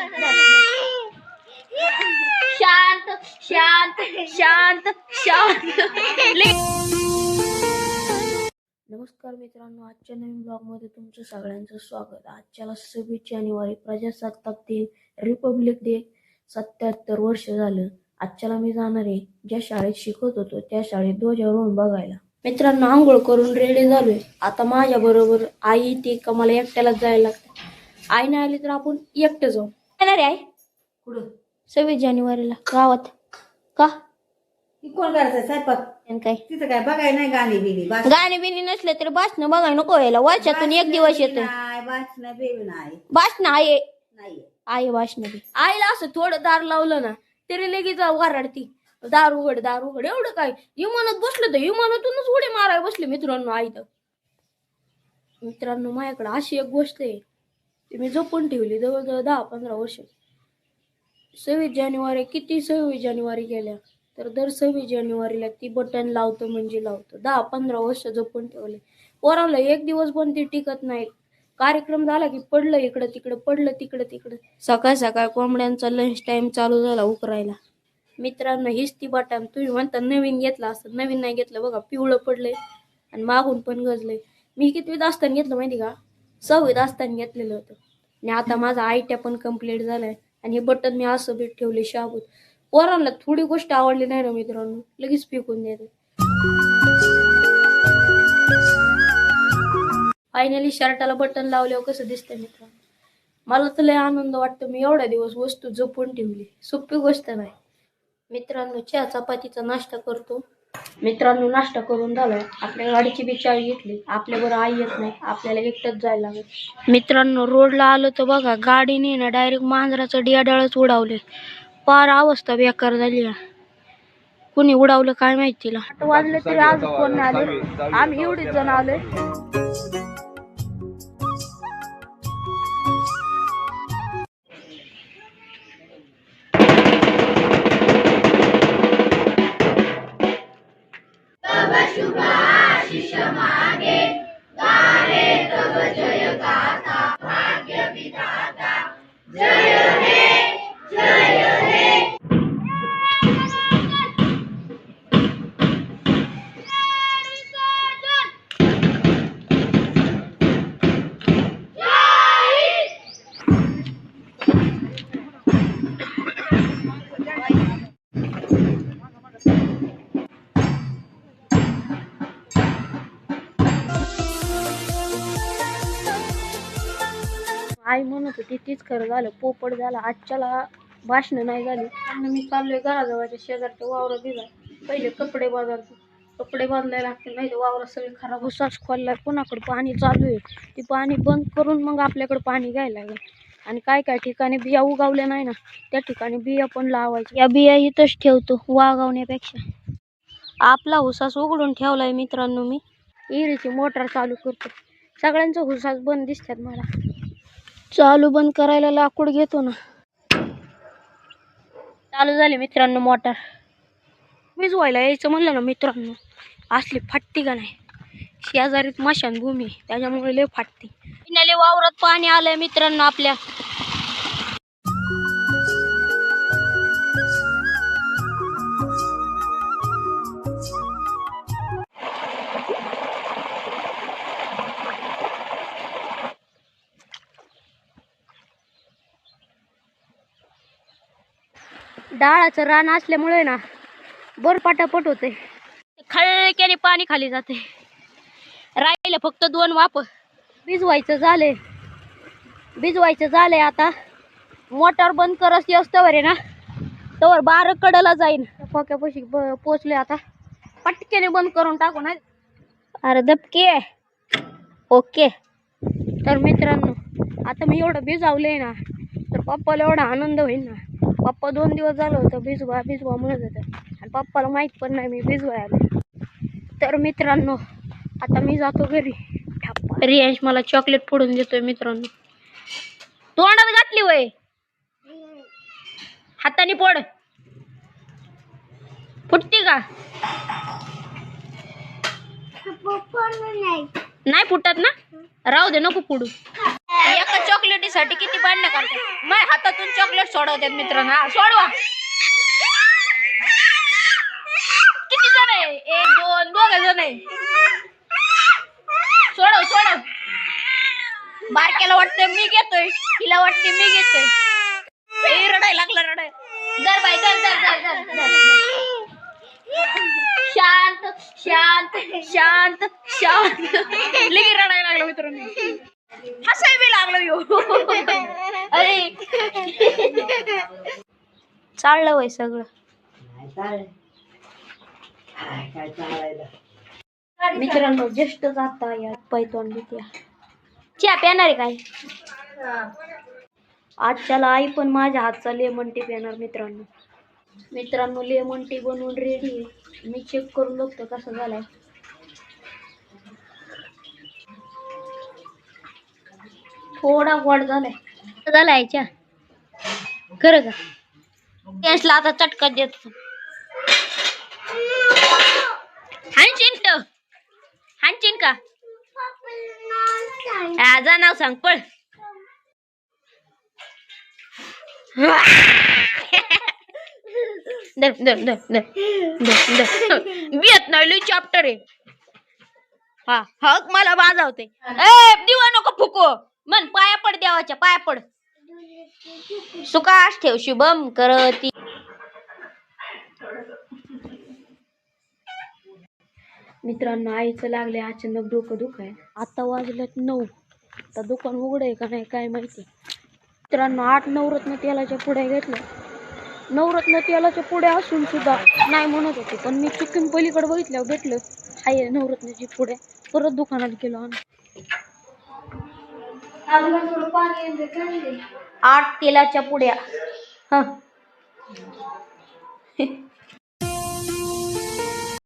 शांत शांत शांत शांत. नमस्कार मित्रांनो, आजच्या नवीन ब्लॉग मध्ये तुमचं सगळ्यांचं स्वागत. आजच्याला 26 जानेवारी प्रजासत्ताक दिन, रिपब्लिक डे. 77 वर्ष झालं. आजच्याला मी जाणार आहे ज्या शाळेत शिकत होतो त्या शाळेत ध्वजारोहण बघायला. मित्रांनो, आंघोळ करून रेडी झालोय. आता माझ्या बरोबर आई ती का मला एकट्यालाच जायला लागतं. आई नाही आली तर आपण एकटं जाऊ. येणार आहे कुठं 26 जानेवारीला गावात. का कोण करायचं स्वयंपाक काय तिथं काय बघाय नाही गाणी बिणी गाणे बिणी नसले तरी भाषण बघाय नको यायला. वर्षातून एक दिवस येतं. भाषण बेबी नाही भाषण आहे नाही भाषण बी. आईला असं थोडं दार लावलं ना तरी लगेच वराडती, दार उघड दार उघड. एवढं काय विमानात बसलं तर विमानातूनच उडी माराय बसले. मित्रांनो आई तर मित्रांनो माझ्याकडे अशी एक गोष्ट आहे ती मी जपून ठेवली जवळजवळ 10-15 वर्ष. 26 जानेवारी किती 26 जानेवारी गेल्या तर दर 26 जानेवारीला ती बटन लावतो म्हणजे लावतो. 10-15 वर्ष जपून ठेवले. पोराला एक दिवस पण ती टिकत नाही. कार्यक्रम झाला की पडलं इकडं तिकडं, पडलं तिकडं तिकडं. सकाळ सकाळ कोंबड्यांचा लंच टाइम चालू झाला उकरायला. मित्रांनो हीच ती बटन. तुम्ही म्हणता नवीन घेतला असं, नवीन नाही घेतलं बघा. पिवळं पडलंय आणि मागून पण गजलंय. मी कितवीत असताना घेतलं माहिती का? 6वीत असताना घेतलेलं होतं. आणि आता माझा ITI पण कम्प्लीट झालाय आणि हे बटन मी असं भेट ठेवले शाबूत. पोरांना थोडी गोष्ट आवडली नाही ना मित्रांनो लगेच फेकून देते. फायनली शर्टाला बटन लावल्यावर कसं दिसतंय मित्रांनो. मला तर लय आनंद वाटतो. मी एवढ्या दिवस वस्तू जपून ठेवली. सोपी गोष्ट नाही मित्रांनो. चहा चपातीचा नाश्ता करतो. मित्रांनो नाश्ता करून झालाय. आपल्या गाडीची बी चावी घेतली. आपल्याबरोबर आई येत नाही, आपल्याला एकटंच जायला लागेल. मित्रांनो रोडला आलो तर बघा गाडीने ना डायरेक्ट मांजराचं डियाडाळच उडावले. पार अवस्था बेकार झाली. कुणी उडावलं काय माहिती तिला. 8 वाजले तरी आज कोण नाही आले. आम्ही एवढीच जण आलोय. आई म्हणत होती तीच खरं झालं. पोपट झाला. आजच्याला भाषण नाही झाली. मी चाललोय घराजवळच्या शेजारच्या वावरात भिजाय. पहिले कपडे बांधायचे. कपडे बांधायला लागते नाही तर वावरात सगळे खराब. उसाच खोललाय. कोणाकडे पाणी चालू आहे ते पाणी बंद करून मग आपल्याकडे पाणी घ्यायला लागेल. आणि काय काय ठिकाणी बिया उगावल्या नाही ना त्या ठिकाणी बिया पण लावायची. या बिया इथंच ठेवतो वागावण्यापेक्षा. आपला हुसास उघडून ठेवलाय मित्रांनो. मी इरीची मोटर चालू करतो. सगळ्यांचं हुसास बंद दिसतात मला. चालू बंद करायला लाकूड घेतो ना. चालू झाली मित्रांनो मोटर. भिजवायला यायचं म्हणलं ना मित्रांनो असली फाटती का नाही. शेजारीत मशानभूमी त्याच्यामुळे लय फाटती. फिनाले वावरात पाणी आलंय मित्रांनो आपल्या. डाळाचं रान असल्यामुळे ना बर पटापट होते. खळक्याने पाणी खाली जाते. राहिले फक्त 2 वाफ. भिजवायचं झालंय आता. मोटर बंद करस असतं ना तवर 12 कडला जाईन. खोक्यापाशी पोचले. आता पटक्याने बंद करून टाकू ना. अरे दबके ओके. तर मित्रांनो आता मी एवढं भिजवलंय ना तर पप्पाला एवढा आनंद होईल ना. पप्पा 2 दिवस झालं होतं भिजवा म्हणत होतं आणि पप्पाला माहित पण नाही मी भिजवायला. तर मित्रांनो आता मी जातो घरी. रियांश मला चॉकलेट फोडून देतोय मित्रांनो. तोंडात घातली वय हाताने फोड. फुटती का? नाही फुटत ना. राहू दे नको फोडू. एका चॉकलेटीसाठी किती भांडणं करतात. माझ्या हातातून चॉकलेट सोडवतात मित्रांनो. हा, सोडवा. किती जण आहे? 1 2 दोघ जण आहे. सोडव सोडव. बारक्याला वाटतं मी घेतोय, तिला वाटते मी घेतोय. रडाय लागलं रडाय. दर बाई दर दर दर दर दर. शांत शांत शांत शांत. लगे रडायला लागलं मित्रांनो. हसाय बी लागलो यो. अरे चाललं वय सगळं. मित्रांनो जस्ट जाता या पैतवान भीत्या चहा पेणार आहे काय. आजच्याला आई पण माझ्या हातचा लेमन टी पेणार मित्रांनो. मित्रांनो लेमन टी बनवून रेडी आहे. मी चेक करून बघतो कसा झालाय. थोडा गोड झालाय. झालाय चहा खरं का. टेस्टला आता चटका देतो. हांचीन का जा नाव सांग पळ. बियत नाही लई चॅप्टर आहे. हा हक मला बाजावते. दिवा नको फुको मन. पाया पड देवाच्या पाया पड. सुकाश ठेव शुभम करती. मित्रांनो आईचं लागले अचानक डोकं दुखाय. आता वाजलेत 9. आता दुकान उघड आहे का नाही काय माहिती. मित्रांनो 8 नवरत्न तेलाच्या पुड्या घेतल्या. नवरत्न तेलाच्या पुड्या असून सुद्धा नाही म्हणत होते, पण मी चुकून पलीकडे बघितल्यावर भेटलं आहे नवरत्नाची पुड्या. परत दुकानात गेलो आणि 8 तेलाच्या पुड्या.